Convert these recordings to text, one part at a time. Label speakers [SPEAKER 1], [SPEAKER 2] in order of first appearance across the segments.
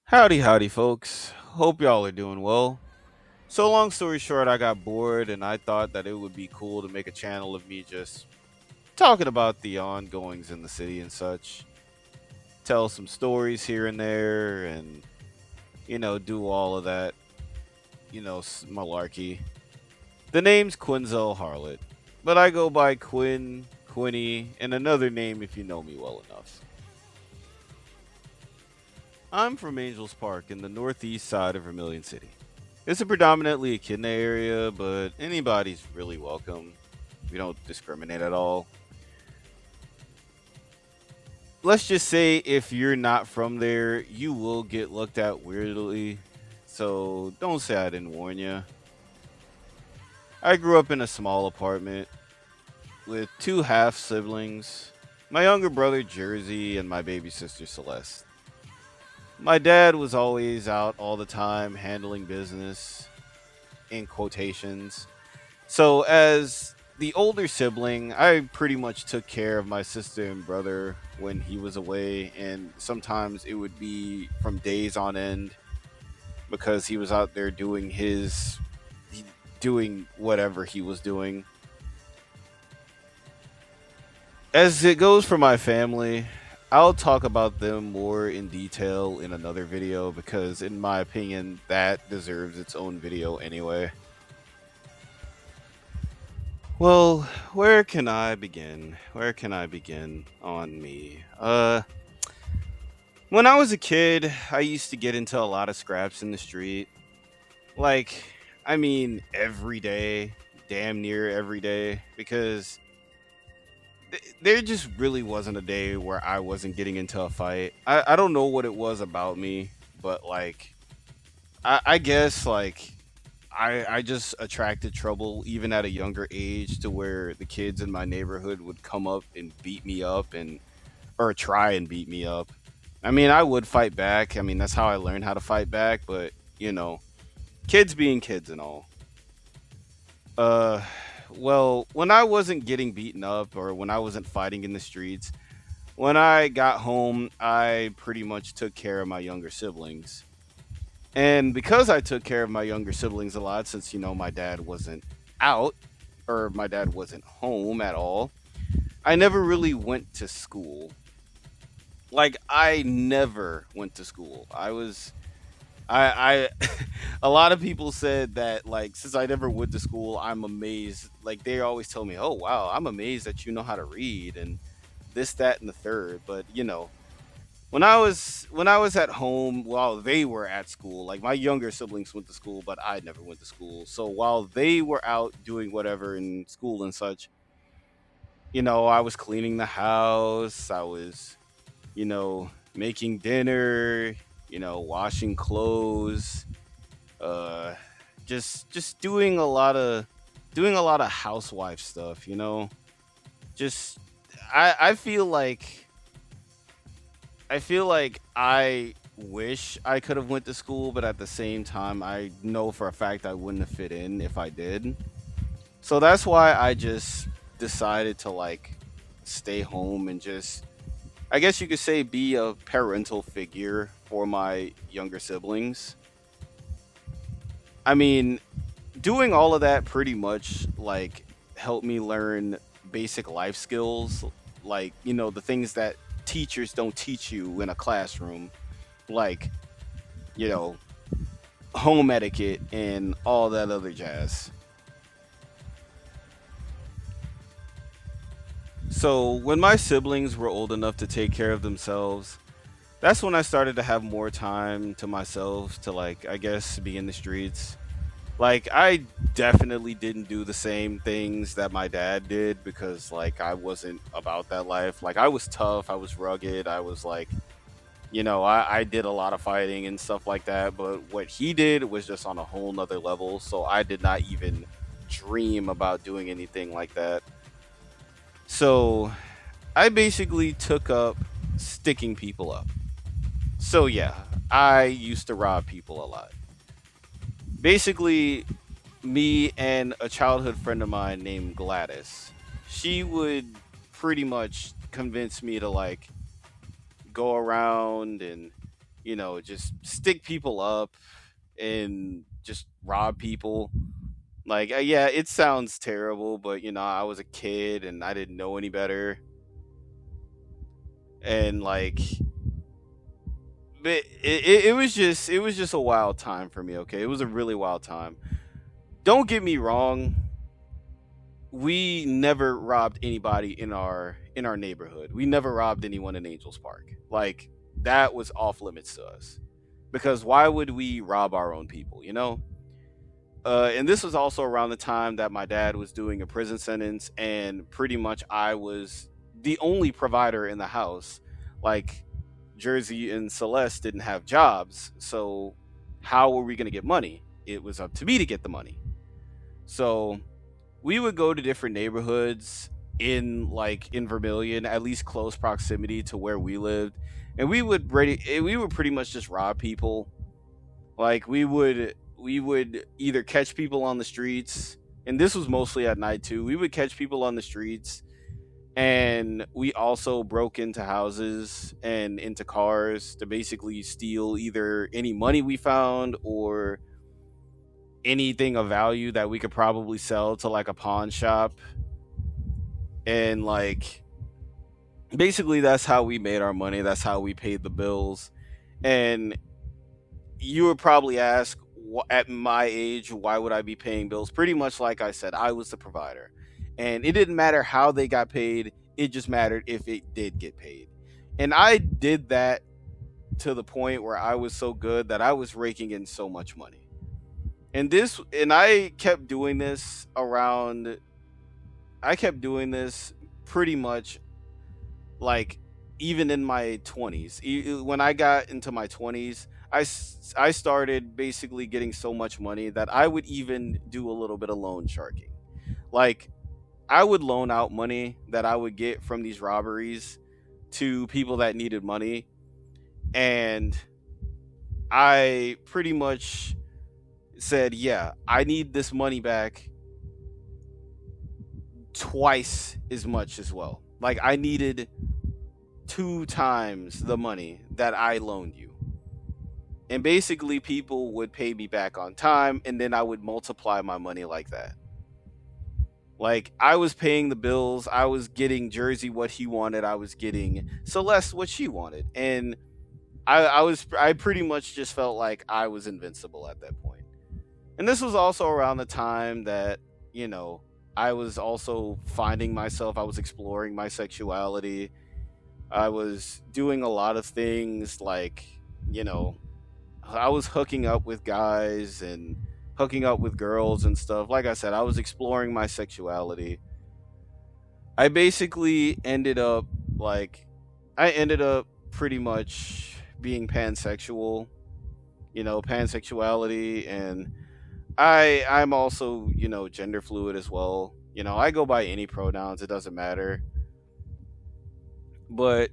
[SPEAKER 1] Howdy, howdy, folks. Hope y'all are doing well. So, long story short, I got bored and I thought that it would be cool to make a channel of me just talking about the ongoings in the city and such. Tell some stories here and there and, do all of that, malarkey. The name's Quinzel Harlot, but I go by Quinn, Quinnie, and another name if you know me well enough. I'm from Angels Park in the northeast side of Vermilion City. It's a predominantly echidna area, but anybody's really welcome. We don't discriminate at all. Let's just say if you're not from there, you will get looked at weirdly. So don't say I didn't warn you. I grew up in a small apartment with two half siblings, my younger brother Jersey and my baby sister Celeste. My dad was always out all the time handling business, in quotations. So, as the older sibling, I pretty much took care of my sister and brother when he was away, and sometimes it would be from days on end because he was out there doing whatever he was doing. As it goes for my family, I'll talk about them more in detail in another video because, in my opinion, that deserves its own video anyway. Well, where can I begin? Where can I begin on me? When I was a kid, I used to get into a lot of scraps in the street. Like, I mean, every day, damn near every day, because there just really wasn't a day where I wasn't getting into a fight. I don't know what it was about me, but like, I guess like I just attracted trouble even at a younger age to where the kids in my neighborhood would come up and beat me up and or try and beat me up. I mean, I would fight back. I mean, that's how I learned how to fight back, but you know, kids being kids and all. Uh well, when I wasn't getting beaten up or when I wasn't fighting in the streets, when I got home, I pretty much took care of my younger siblings. And because I took care of my younger siblings a lot, since, my dad wasn't out or my dad wasn't home at all, I never really went to school. Like, I never went to school. I a lot of people said that, like, since I never went to school, I'm amazed. Like, they always tell me, oh, wow, I'm amazed that you know how to read and this, that, and the third. But, when I was at home while they were at school, like my younger siblings went to school, but I never went to school. So while they were out doing whatever in school and such, I was cleaning the house, I was, making dinner, washing clothes, uh just doing a lot of housewife stuff. Just I feel like I wish I could have went to school, but at the same time, I know for a fact I wouldn't have fit in if I did. So that's why I just decided to like stay home and just, I guess you could say, be a parental figure for my younger siblings. I mean, doing all of that pretty much like helped me learn basic life skills, like, the things that teachers don't teach you in a classroom, like, you know, home etiquette and all that other jazz. So, when my siblings were old enough to take care of themselves, that's when I started to have more time to myself to, like, I guess, be in the streets. Like, I definitely didn't do the same things that my dad did because, like, I wasn't about that life. Like, I was tough, I was rugged, I was like, I did a lot of fighting and stuff like that. But what he did was just on a whole nother level. So I did not even dream about doing anything like that. So I basically took up sticking people up. So yeah, I used to rob people a lot. Basically, me and a childhood friend of mine named Gladys, she would pretty much convince me to like go around and, just stick people up and just rob people. Like, yeah, it sounds terrible, but I was a kid and I didn't know any better. And like, but it was just a wild time for me. Okay, it was a really wild time. Don't get me wrong, we never robbed anybody in our neighborhood. We never robbed anyone in Angels Park. Like, that was off limits to us. Because why would we rob our own people, you know? And this was also around the time that my dad was doing a prison sentence, and pretty much I was the only provider in the house. Like, Jersey and Celeste didn't have jobs, so how were we going to get money? It was up to me to get the money. So we would go to different neighborhoods in Vermilion, at least close proximity to where we lived, and we would pretty much just rob people. Like, we would either catch people on the streets, and this was mostly at night too. We would catch people on the streets, and we also broke into houses and into cars to basically steal either any money we found or anything of value that we could probably sell to like a pawn shop. And like, basically that's how we made our money, that's how we paid the bills. And you would probably ask, at my age, why would I be paying bills? Pretty much like I said, I was the provider. And it didn't matter how they got paid, it just mattered if it did get paid. And I did that to the point where I was so good that I was raking in so much money. And I kept doing this pretty much, like, even in my 20s. When I got into my 20s, I started basically getting so much money that I would even do a little bit of loan sharking. Like, I would loan out money that I would get from these robberies to people that needed money. And I pretty much said, yeah, I need this money back twice as much as well. Like, I needed two times the money that I loaned you. And basically, people would pay me back on time, and then I would multiply my money like that. Like, I was paying the bills, I was getting Jersey what he wanted, I was getting Celeste what she wanted. And I pretty much just felt like I was invincible at that point. And this was also around the time that, I was also finding myself, I was exploring my sexuality. I was doing a lot of things like, you know, I was hooking up with guys and hooking up with girls and stuff. Like I said, I was exploring my sexuality. I basically ended up pretty much being pansexual, pansexuality. And I'm also, gender fluid as well. I go by any pronouns, it doesn't matter. But,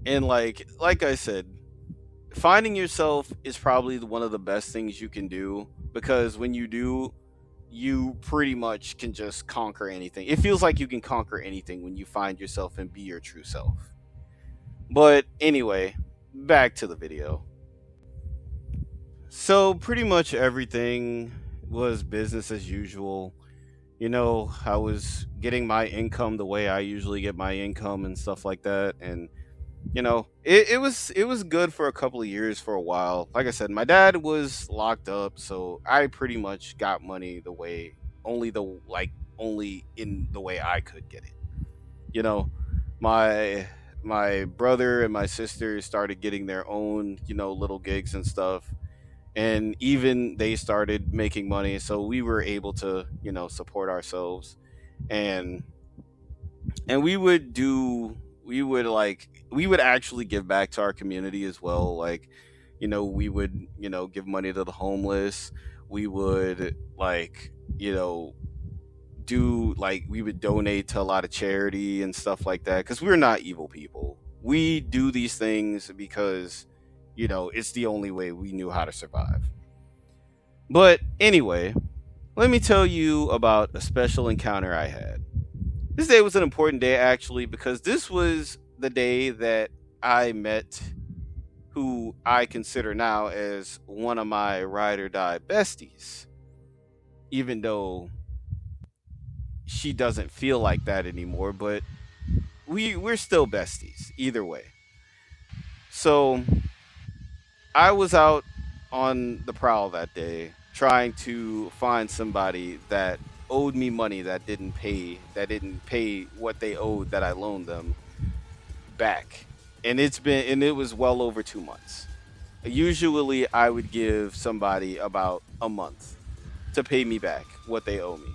[SPEAKER 1] and like I said, finding yourself is probably one of the best things you can do, because when you do, you pretty much can just conquer anything. It feels like you can conquer anything when you find yourself and be your true self. But anyway, back to the video. So pretty much everything was business as usual. I was getting my income the way I usually get my income and stuff like that. And it was good for a couple of years, for a while. Like I said, my dad was locked up, so I pretty much got money the way only in the way I could get it. You know, my brother and my sister started getting their own, little gigs and stuff. And even they started making money, so we were able to, support ourselves. And we would actually give back to our community as well. Like, we would, give money to the homeless. We would, we would donate to a lot of charity and stuff like that, because we're not evil people. We do these things because, it's the only way we knew how to survive. But anyway, let me tell you about a special encounter I had. This day was an important day, actually, because this was the day that I met who I consider now as one of my ride or die besties, even though she doesn't feel like that anymore, but we're still besties either way. So I was out on the prowl that day trying to find somebody that owed me money that didn't pay what they owed that I loaned them back. And it was well over 2 months. Usually I would give somebody about a month to pay me back what they owe me.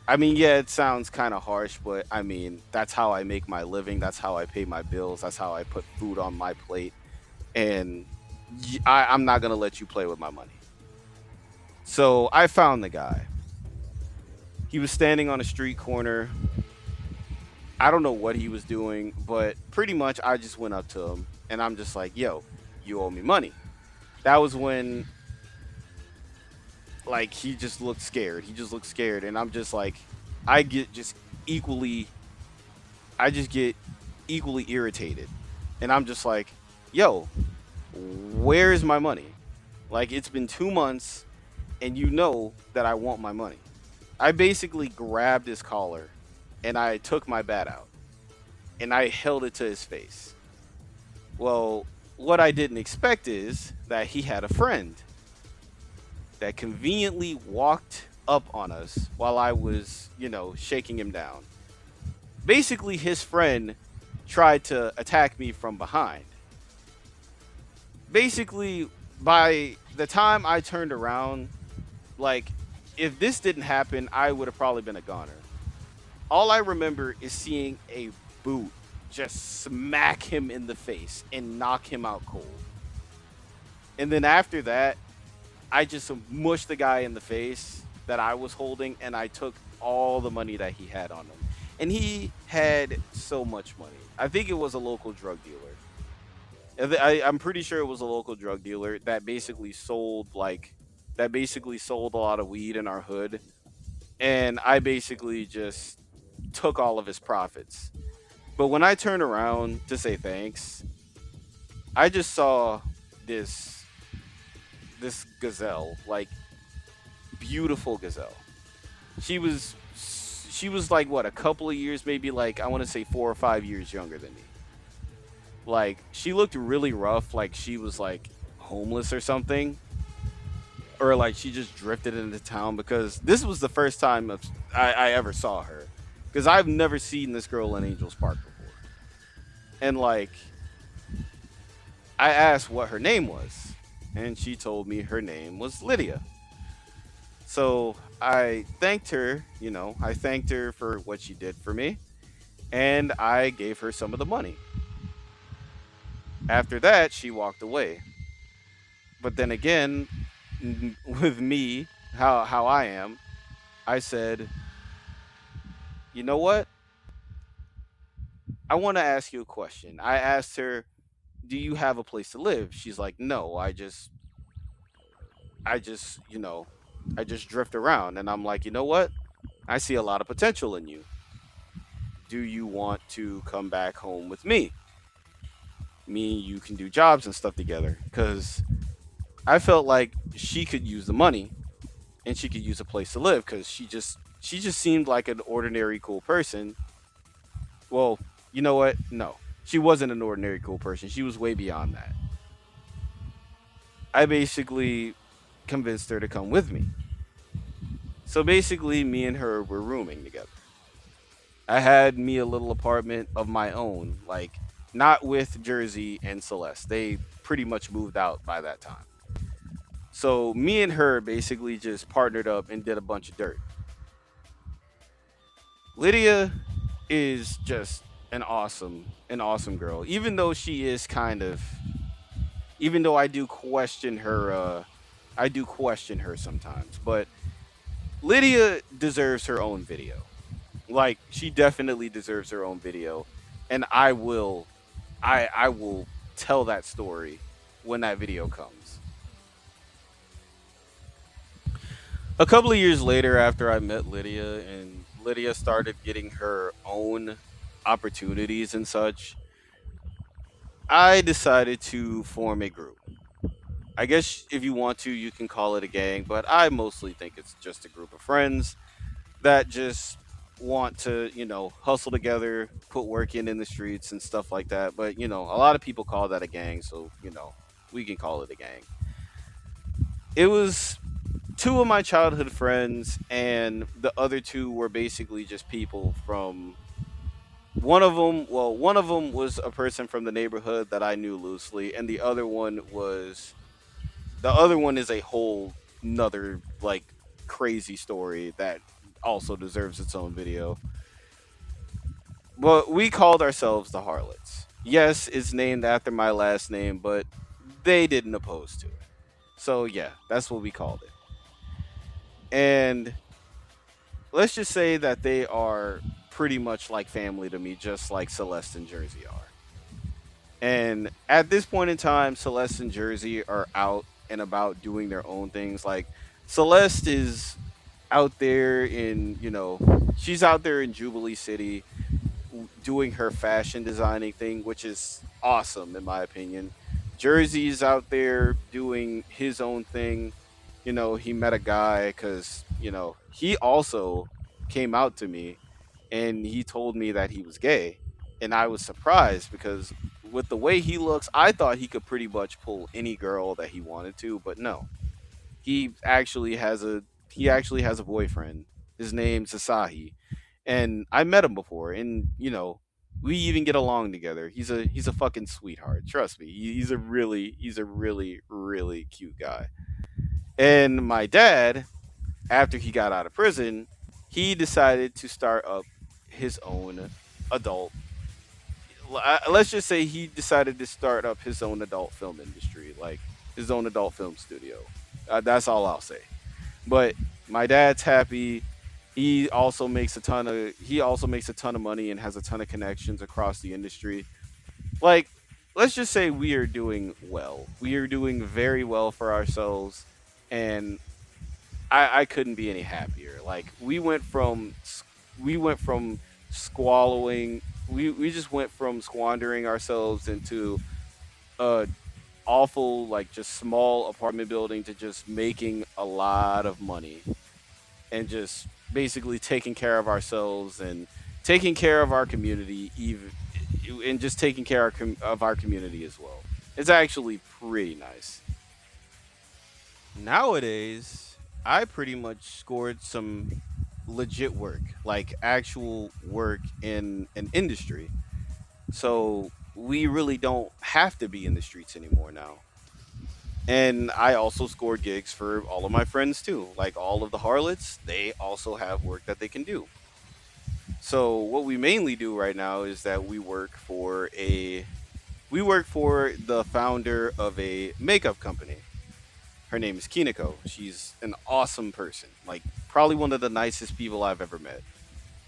[SPEAKER 1] I mean, yeah, it sounds kind of harsh, but I mean, that's how I make my living. That's how I pay my bills. That's how I put food on my plate. And I'm not going to let you play with my money. So I found the guy. He was standing on a street corner. I don't know what he was doing, but pretty much I just went up to him and I'm just like, yo, you owe me money. That was when, like, he just looked scared. He just looked scared. And I'm just like, I get just equally, I just get equally irritated. And I'm just like, yo, where's my money? Like, it's been 2 months and you know that I want my money. I basically grabbed his collar and I took my bat out and I held it to his face. Well, what I didn't expect is that he had a friend that conveniently walked up on us while I was, shaking him down. Basically, his friend tried to attack me from behind. Basically, by the time I turned around, like, if this didn't happen, I would have probably been a goner. All I remember is seeing a boot just smack him in the face and knock him out cold. And then after that, I just mushed the guy in the face that I was holding and I took all the money that he had on him. And he had so much money. I think it was a local drug dealer. I'm pretty sure it was a local drug dealer that basically sold a lot of weed in our hood. And I basically just took all of his profits. But when I turned around to say thanks, I just saw this gazelle, like, beautiful gazelle. She was like, what, a couple of years, maybe, like, I want to say 4 or 5 years younger than me. Like, she looked really rough, like she was like homeless or something, or like she just drifted into town, because this was the first time I ever saw her, because I've never seen this girl in Angels Park before. And like, I asked what her name was, and she told me her name was Lydia. So I thanked her, I thanked her for what she did for me, and I gave her some of the money. After that, she walked away. But then again, with me, how I am, I said, you know what? I want to ask you a question. I asked her, do you have a place to live? She's like, no, I just, I just drift around. And I'm like, you know what? I see a lot of potential in you. Do you want to come back home with me? Me and you can do jobs and stuff together. Because I felt like she could use the money and she could use a place to live, because she just seemed like an ordinary cool person. Well, you know what? No. She wasn't an ordinary cool person. She was way beyond that. I basically convinced her to come with me. So basically, me and her were rooming together. I had me a little apartment of my own, like, not with Jersey and Celeste. They pretty much moved out by that time. So me and her basically just partnered up and did a bunch of dirt. Lydia is just an awesome girl. Even though she is even though I do question her sometimes, but Lydia deserves her own video. Like, she definitely deserves her own video, and I will tell that story when that video comes. A couple of years later, after I met Lydia and Lydia started getting her own opportunities and such, I decided to form a group. I guess if you want to, you can call it a gang, but I mostly think it's just a group of friends that just want to, hustle together, put work in the streets and stuff like that. But, a lot of people call that a gang, so, we can call it a gang. It was two of my childhood friends, and the other two were basically just people from one of them was a person from the neighborhood that I knew loosely, and the other one is a whole another like crazy story that also deserves its own video. But we called ourselves the Harlots. Yes, it's named after my last name, but they didn't oppose to it. So yeah, that's what we called it. And let's just say that they are pretty much like family to me, just like Celeste and Jersey are. And at this point in time, Celeste and Jersey are out and about doing their own things. Like Celeste is out there in, she's out there in Jubilee City doing her fashion designing thing, which is awesome in my opinion. Jersey's out there doing his own thing. He met a guy because, he also came out to me and he told me that he was gay. And I was surprised because with the way he looks, I thought he could pretty much pull any girl that he wanted to, but no. He actually has a he actually has a boyfriend. His name's Asahi, and I met him before, and we even get along together. He's a fucking sweetheart. Trust me, he's a really really cute guy. And my dad, after he got out of prison, he decided to start up his own adult. Let's just say he decided to start up his own adult film industry, like his own adult film studio. That's all I'll say. But my dad's happy. He also makes a ton of money and has a ton of connections across the industry. Like, let's just say we are doing well. We are doing very well for ourselves, and I couldn't be any happier. Like we went from squallowing. We just went from squandering ourselves into a awful like just small apartment building to just making a lot of money and just basically taking care of ourselves and taking care of our community, even and just taking care of our community as well. It's actually pretty nice. Nowadays, I pretty much scored some legit work, like actual work in an industry. So we really don't have to be in the streets anymore now. And I also scored gigs for all of my friends too. Like all of the harlots, they also have work that they can do. So what we mainly do right now is that we work for the founder of a makeup company. Her name is Kiniko. She's an awesome person. Like probably one of the nicest people I've ever met.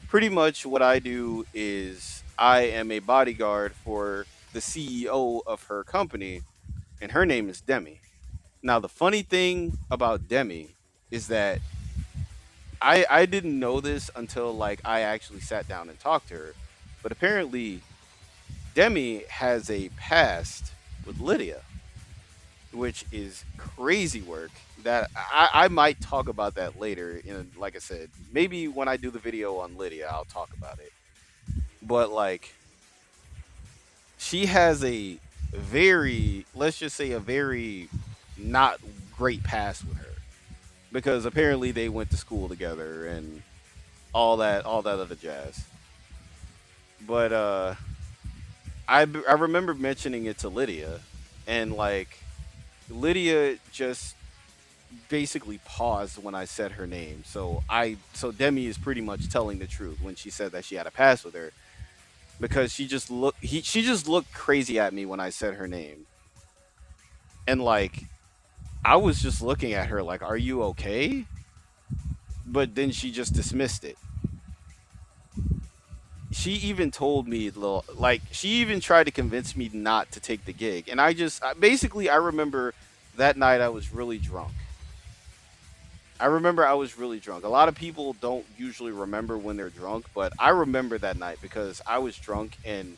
[SPEAKER 1] Pretty much what I do is I am a bodyguard for the CEO of her company, and her name is Demi. Now the funny thing about Demi is that I didn't know this until like I actually sat down and talked to her. But apparently Demi has a past with Lydia, which is crazy work that I might talk about that later. Like I said, maybe when I do the video on Lydia, I'll talk about it. But like, she has a very, let's just say, a very not great past with her because apparently they went to school together and all that other jazz. But I remember mentioning it to Lydia, and like Lydia just basically paused when I said her name. So Demi is pretty much telling the truth when she said that she had a past with her because she just looked crazy at me when I said her name. And like I was just looking at her like, "Are you okay?" But then she just dismissed it. She even told me like she even tried to convince me not to take the gig. And basically I remember that night I was really drunk. I remember I was really drunk. A lot of people don't usually remember when they're drunk, but I remember that night because I was drunk and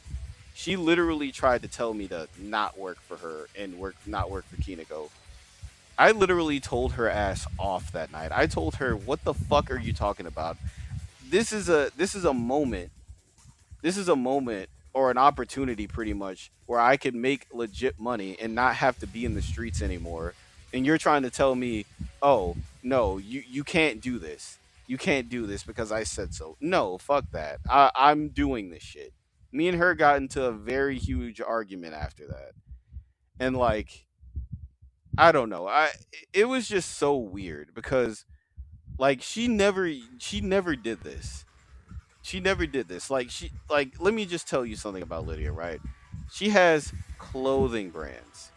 [SPEAKER 1] She literally tried to tell me to not work for her and not work for Kineko. I literally told her ass off that night. I told her, "What the fuck are you talking about? This is a moment. This is a moment or an opportunity pretty much where I could make legit money and not have to be in the streets anymore. And you're trying to tell me, "Oh, no, you can't do this. You can't do this because I said so." No, fuck that. I'm doing this shit. Me and her got into a very huge argument after that. And like, I don't know. It was just so weird because like she never did this. She never did this. Like let me just tell you something about Lydia, right? She has clothing brands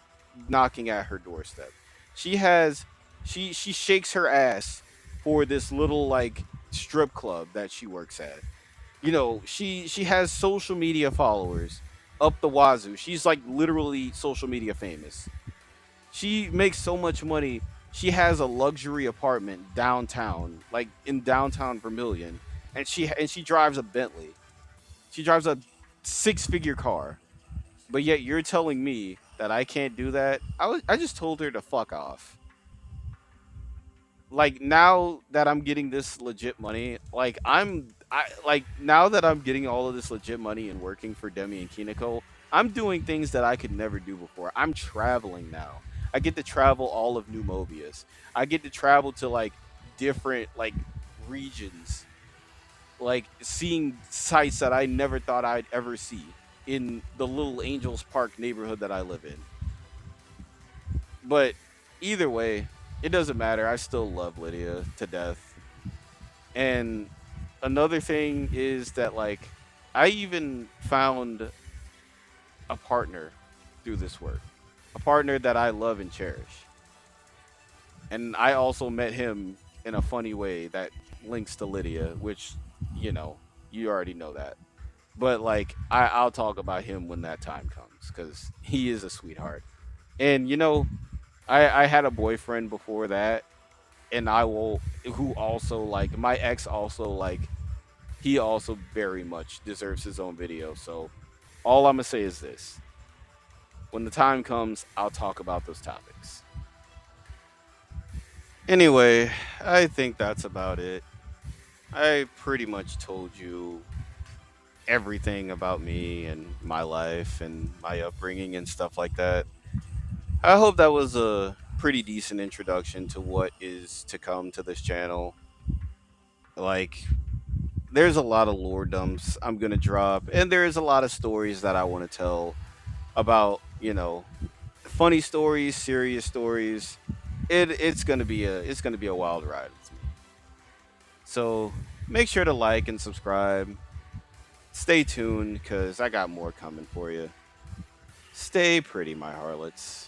[SPEAKER 1] knocking at her doorstep. She has she shakes her ass for this little like strip club that she works at. You know, she has social media followers up the wazoo. She's like literally social media famous. She makes so much money. She has a luxury apartment downtown, like in downtown Vermilion, and she drives a Bentley. She drives a six-figure car. But yet you're telling me that I can't do that? I just told her to fuck off. Like now that I'm getting this legit money, like now that I'm getting all of this legit money and working for Demi and Kineko, I'm doing things that I could never do before. I'm traveling now. I get to travel all of New Mobius. I get to travel to like different like regions, like seeing sites that I never thought I'd ever see in the little Angels Park neighborhood that I live in. But either way, it doesn't matter. I still love Lydia to death. And another thing is that like I even found a partner through this work. A partner that I love and cherish. And I also met him in a funny way that links to Lydia, which, you know, you already know that. But like I'll talk about him when that time comes because he is a sweetheart. And you know, I had a boyfriend before that, and I will who also like my ex also like he also very much deserves his own video. So all I'm gonna say is this: when the time comes, I'll talk about those topics. Anyway, I think that's about it. I pretty much told you everything about me and my life and my upbringing and stuff like that. I hope that was a pretty decent introduction to what is to come to this channel. Like, there's a lot of lore dumps I'm gonna drop, and there's a lot of stories that I want to tell about, you know, funny stories, serious stories. It's gonna be a wild ride with me. So make sure to like and subscribe. Stay tuned, cause I got more coming for you. Stay pretty, my harlots.